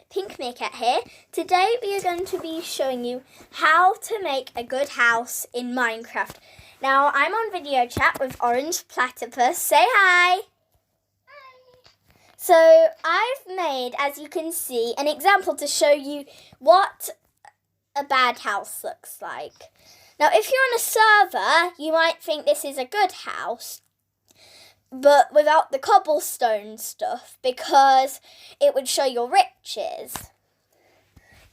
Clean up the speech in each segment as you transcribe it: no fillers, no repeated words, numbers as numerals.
Pink Meerkat here. Today we are going to be showing you how to make a good house in Minecraft. Now I'm on video chat with Orange Platypus. Say hi! Hi! So I've made, as you can see, an example to show you what a bad house looks like. Now if you're on a server, you might think this is a good house, but without the cobblestone stuff, because it would show your riches,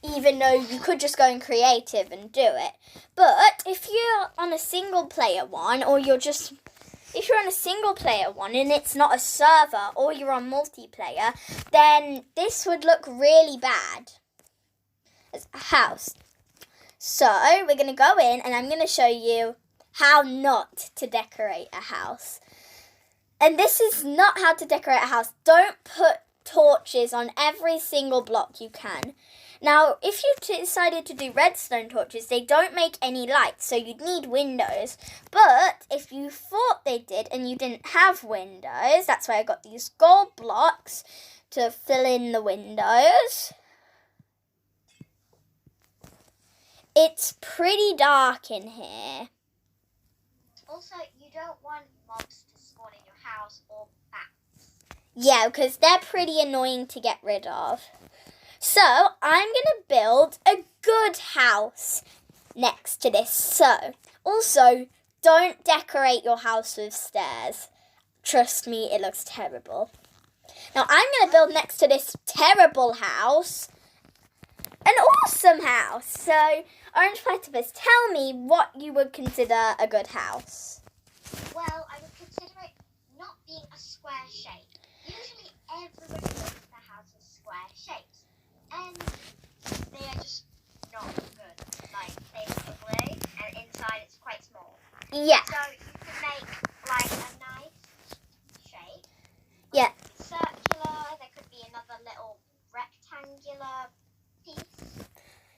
even though you could just go in creative and do it. But if you're on a single player one, if you're on a single player one and it's not a server, or you're on multiplayer, then this would look really bad as a house. So we're going to go in and I'm going to show you how not to decorate a house. And this is not how to decorate a house. Don't put torches on every single block you can. Now, if you decided to do redstone torches, they don't make any light, so you'd need windows. But if you thought they did and you didn't have windows, that's why I got these gold blocks to fill in the windows. It's pretty dark in here. Also, you don't want mobs to spawn in your house or bats. Yeah, because they're pretty annoying to get rid of. So, I'm going to build a good house next to this. So, also, don't decorate your house with stairs. Trust me, it looks terrible. Now, I'm going to build next to this terrible house an awesome house. So, Orange Platypus, tell me what you would consider a good house. Well, I would consider it not being a square shape. Usually everybody builds their houses square shapes. And they are just not good. Like, they look ugly, and inside it's quite small. Yeah. So you can make, like, a nice shape. Yeah. Circular, there could be another little rectangular piece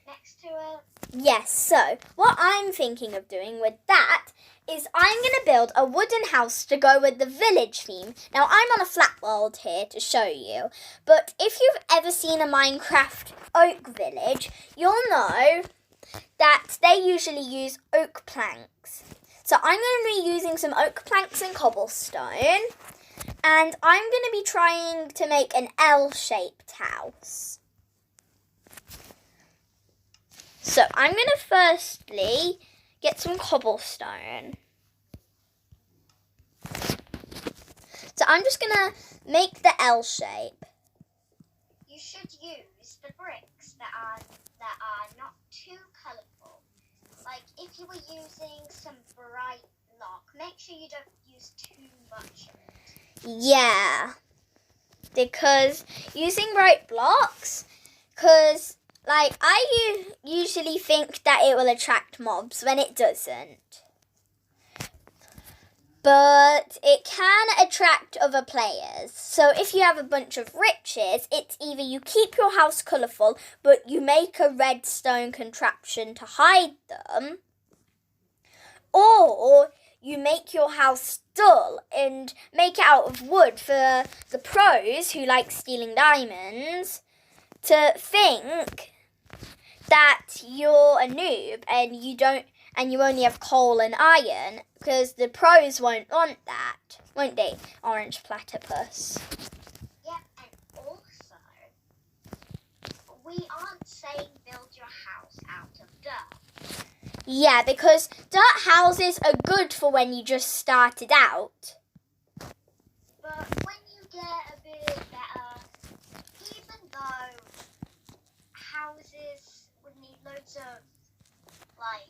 next to it. Yes, so what I'm thinking of doing with that is I'm going to build a wooden house to go with the village theme. Now, I'm on a flat world here to show you, but if you've ever seen a Minecraft oak village, you'll know that they usually use oak planks. So I'm going to be using some oak planks and cobblestone, and I'm going to be trying to make an L-shaped house. So I'm going to firstly get some cobblestone. So I'm just going to make the L shape. You should use the bricks that are not too colourful. Like if you were using some bright block, make sure you don't use too much of it. Yeah, because using bright blocks, because like, I usually think that it will attract mobs when it doesn't. But it can attract other players. So if you have a bunch of riches, it's either you keep your house colourful, but you make a redstone contraption to hide them, or you make your house dull and make it out of wood for the pros who like stealing diamonds to think that you're a noob and you only have coal and iron, because the pros won't want that, won't they, Orange Platypus? Yeah, and also, we aren't saying build your house out of dirt. Yeah, because dirt houses are good for when you just started out. But when you get a bit better, even though houses would need loads of, like,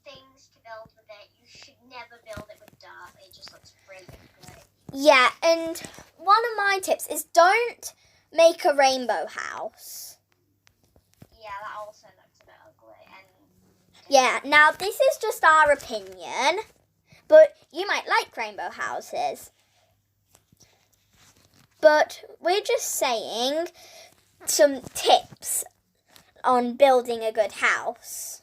things to build with it, you should never build it with dirt. It just looks really ugly. Yeah, and one of my tips is don't make a rainbow house. Yeah, that also looks a bit ugly. And yeah, now this is just our opinion, but you might like rainbow houses. But we're just saying some tips on building a good house.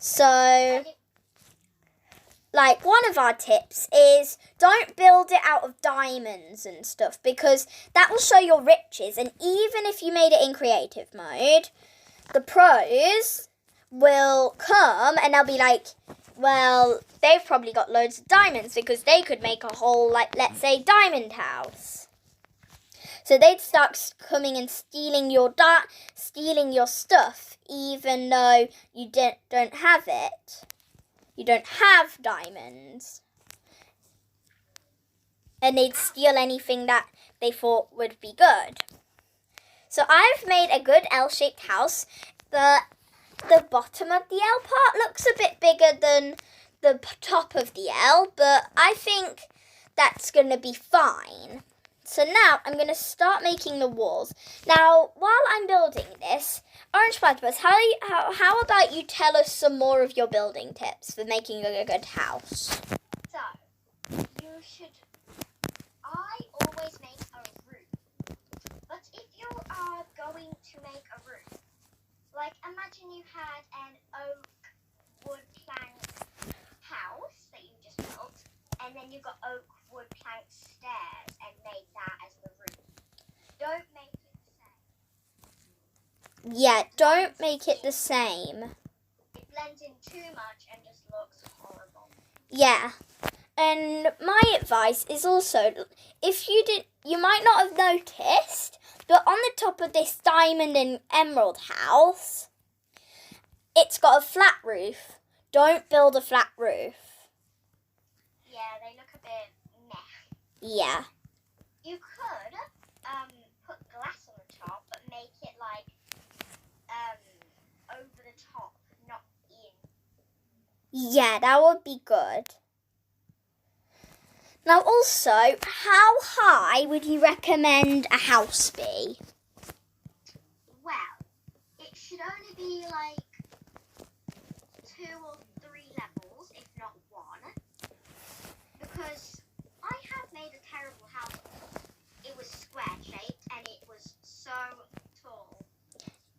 So, like one of our tips is don't build it out of diamonds and stuff, because that will show your riches. And even if you made it in creative mode, the pros will come and they'll be like, well, they've probably got loads of diamonds because they could make a whole, like, let's say, diamond house. So they'd start coming and stealing your stuff, even though you don't have it. You don't have diamonds. And they'd steal anything that they thought would be good. So I've made a good L-shaped house. The bottom of the L part looks a bit bigger than the top of the L, but I think that's going to be fine. So now I'm going to start making the walls. Now, while I'm building this, Orange Platypus, how about you tell us some more of your building tips for making a good house? So, I always make a roof. But if you are going to make a roof, like imagine you had an oak wood plank house that you just built, and then you got oak wood plank stairs and made that as the roof. Don't make it the same. Yeah, don't make it the same. It blends in too much and just looks horrible. Yeah. And my advice is also, you might not have noticed, but on the top of this diamond and emerald house, it's got a flat roof. Don't build a flat roof. Yeah, they look a bit meh. Yeah. You could put glass on the top, but make it like over the top, not in. Yeah, that would be good. Now also, how high would you recommend a house be? Well, it should only be like 2 or 3 levels, if not 1. Because I have made a terrible house. It was square shaped and it was so tall.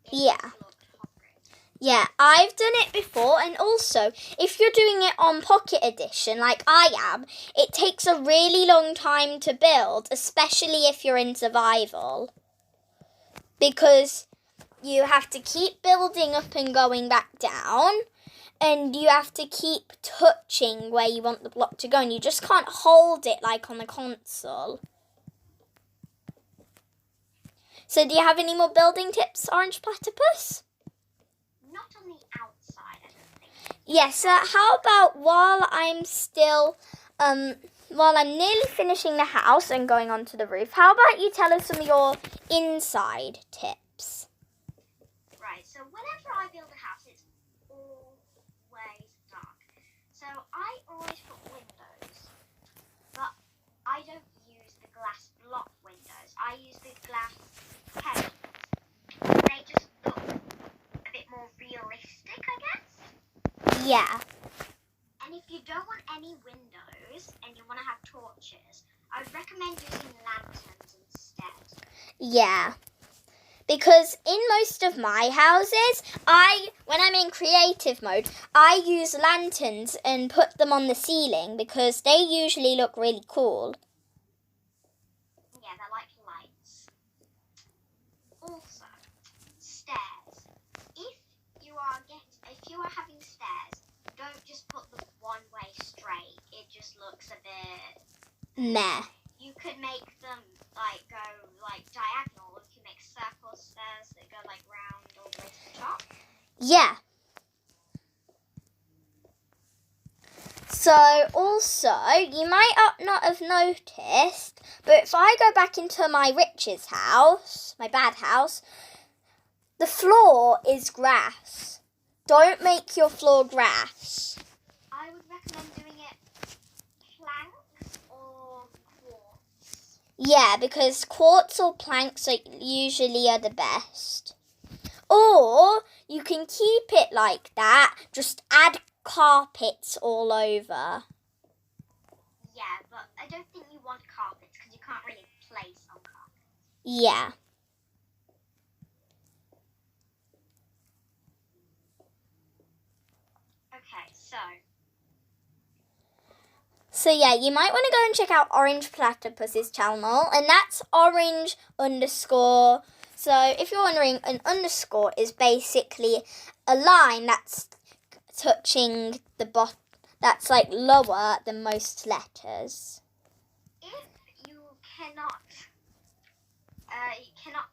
Yeah. Looked horrid. Yeah, I've done it before, and also, if you're doing it on Pocket Edition, like I am, it takes a really long time to build, especially if you're in survival. Because you have to keep building up and going back down, and you have to keep touching where you want the block to go, and you just can't hold it like on the console. So do you have any more building tips, Orange Platypus? Not on the outside, I don't think. Yes, how about while I'm nearly finishing the house and going onto the roof, how about you tell us some of your inside tips? Right, so whenever I build a house, it's always dark. So I always put windows, but I don't use the glass block windows. I use the glass panes. They just look a bit more realistic, I guess. Yeah. And if you don't want any windows and you want to have torches, I would recommend using lanterns instead. Yeah. Because in most of my houses, when I'm in creative mode, I use lanterns and put them on the ceiling because they usually look really cool. Yeah, they're like lights. Also, stairs. If you are having stairs, don't just put them one way straight. It just looks a bit Meh. You could make them go diagonal. You can make circle stairs that go round all the way to the top. Yeah. So also, you might not have noticed, but if I go back into my riches house, my bad house, the floor is grass. Don't make your floor grass. I would recommend doing it planks or quartz. Yeah, because quartz or planks usually are the best. Or you can keep it like that, just add carpets all over. Yeah, but I don't think you want carpets because you can't really place on carpets. Yeah. Okay, so So yeah, you might want to go and check out Orange Platypus's channel, and that's orange underscore. So if you're wondering, an underscore is basically a line that's touching the bottom, that's like lower than most letters. If you cannot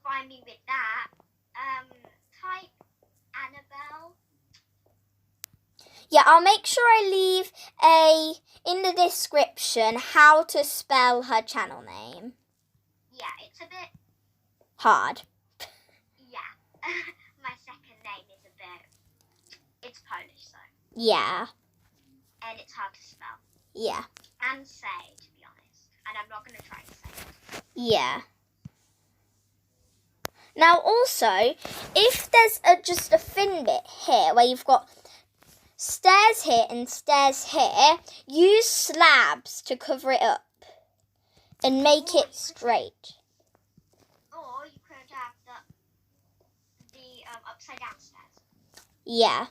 find me with that, type Annabel. Yeah, I'll make sure I leave in the description how to spell her channel name. Yeah, it's a bit hard. Yeah. My second name is a bit, it's Polish, so. Yeah. And it's hard to spell. Yeah. And say, to be honest. And I'm not going to try to say it. Yeah. Now also, if there's just a thin bit here where you've got stairs here and stairs here, use slabs to cover it up and make it straight. Or you could have the upside down stairs. Yeah.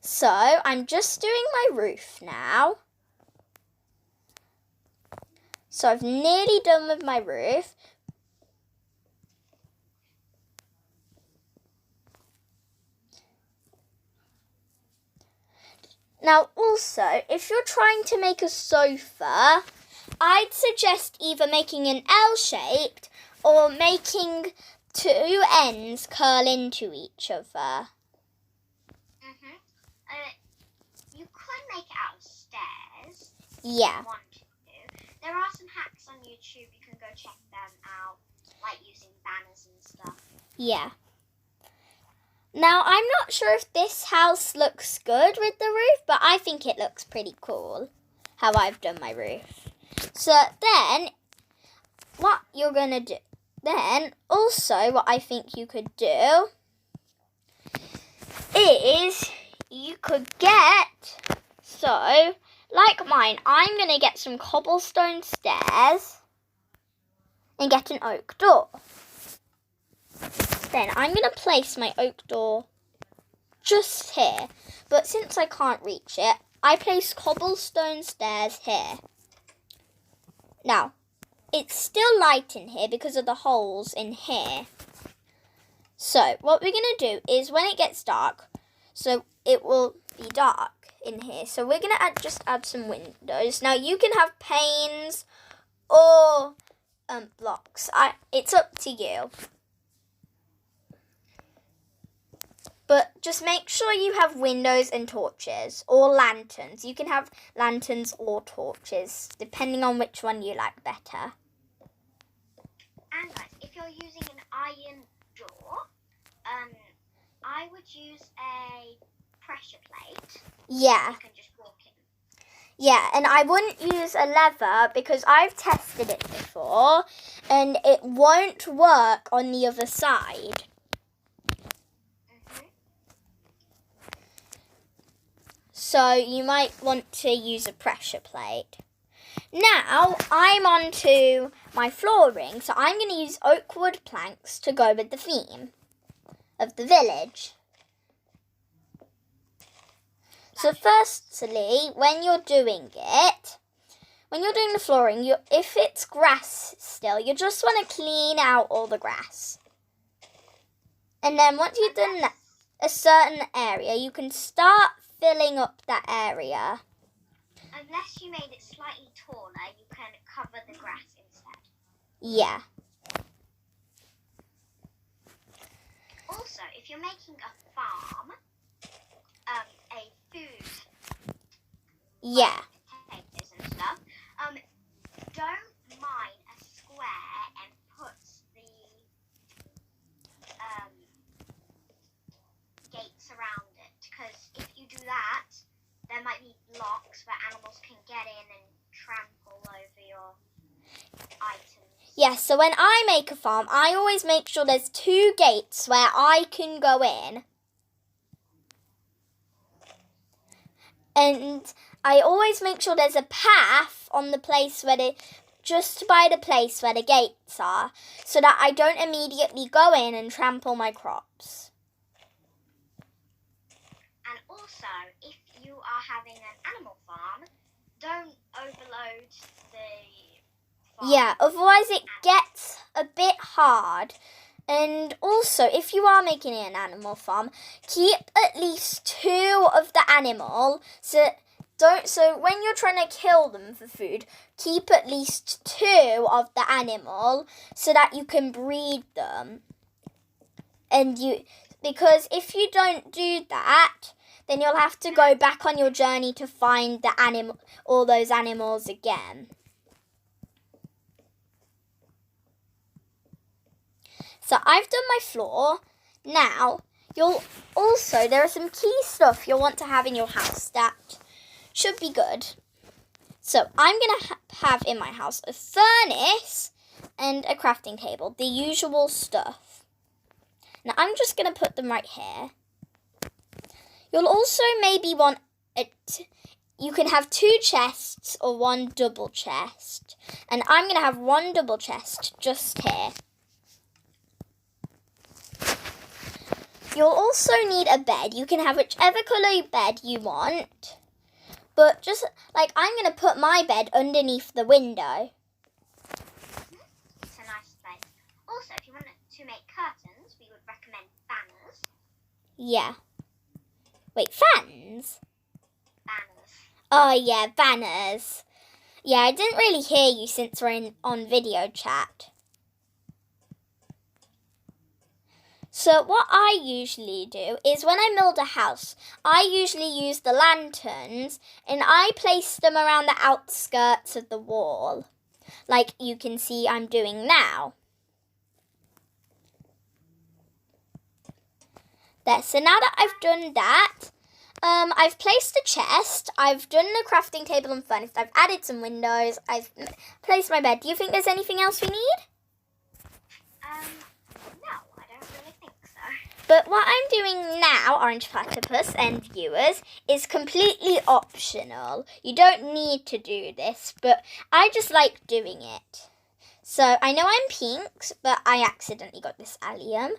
So, I'm just doing my roof now. So, I've nearly done with my roof. Now, also, if you're trying to make a sofa, I'd suggest either making an L-shaped or making two ends curl into each other. You could make it out of stairs. Yeah. If you want to. There are some hacks on YouTube. You can go check them out, like using banners and stuff. Yeah. Now, I'm not sure if this house looks good with the roof, but I think it looks pretty cool how I've done my roof. So then, what you're going to do, then also what I think you could do is you could get, so like mine, I'm going to get some cobblestone stairs and get an oak door. Then I'm going to place my oak door just here. But since I can't reach it, I place cobblestone stairs here. Now, it's still light in here because of the holes in here. So, what we're going to do is when it gets dark, so it will be dark in here. So we're going to just add some windows. Now, you can have panes or blocks. It's up to you. But just make sure you have windows and torches or lanterns. You can have lanterns or torches, depending on which one you like better. And guys, if you're using an iron door, I would use a pressure plate. Yeah. You can just walk in. Yeah, and I wouldn't use a lever because I've tested it before and it won't work on the other side. So you might want to use a pressure plate. Now I'm on to my flooring, so I'm going to use oak wood planks to go with the theme of the village. So firstly, when you're doing the flooring, if it's grass still, you just want to clean out all the grass. And then once you've done that, a certain area, you can start filling up that area. Unless you made it slightly taller, you can cover the grass instead. Yeah. Also, if you're making a farm, a food, Yeah. like potatoes and stuff, don't mine a square and put the gates around it, because if you do that, there might be blocks where animals can get in and trample over your items. Yeah, so when I make a farm, I always make sure there's 2 gates where I can go in. And I always make sure there's a path on the place where just by the place where the gates are, so that I don't immediately go in and trample my crops. And also, if you are having an animal farm, don't overload the farm. Yeah, otherwise it gets a bit hard. And also, if you are making an animal farm, keep at least 2 of the animal. So when you're trying to kill them for food, keep at least 2 of the animal so that you can breed them. Because if you don't do that, then you'll have to go back on your journey to find all those animals again. So I've done my floor. Now, there are some key stuff you'll want to have in your house that should be good. So I'm going to have in my house a furnace and a crafting table, the usual stuff. Now I'm just going to put them right here. You'll also maybe want you can have 2 chests or 1 double chest. And I'm going to have 1 double chest just here. You'll also need a bed. You can have whichever colour bed you want. But just like I'm going to put my bed underneath the window. It's a nice place. Also, if you want to make curtains, we would recommend banners. Yeah. Wait, fans? Banners. Oh yeah, banners. Yeah, I didn't really hear you since we're on video chat. So what I usually do is when I build a house, I usually use the lanterns and I place them around the outskirts of the wall, like you can see I'm doing now. There, so now that I've done that, I've placed the chest, I've done the crafting table and furnace, I've added some windows, I've placed my bed. Do you think there's anything else we need? But what I'm doing now, Orange Platypus and viewers, is completely optional. You don't need to do this, but I just like doing it. So I know I'm pink, but I accidentally got this allium.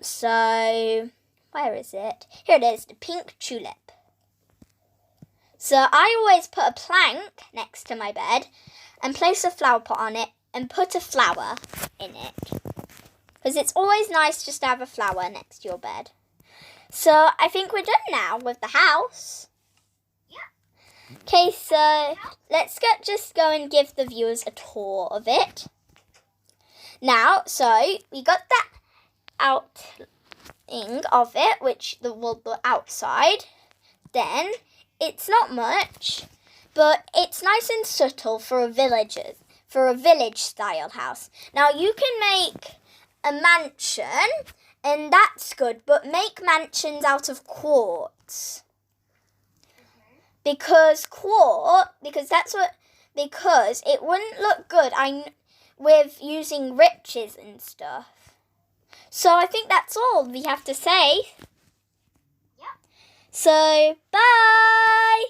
So where is it? Here it is, the pink tulip. So I always put a plank next to my bed and place a flower pot on it and put a flower in it. Because it's always nice just to have a flower next to your bed. So I think we're done now with the house. Yeah. Okay, so let's just go and give the viewers a tour of it. Now, so we got that outing of it, which the outside. Then it's not much, but it's nice and subtle for a village style house. Now you can make a mansion, and that's good, but make mansions out of quartz. Because it wouldn't look good with using riches and stuff. So I think that's all we have to say. Yep. So, bye!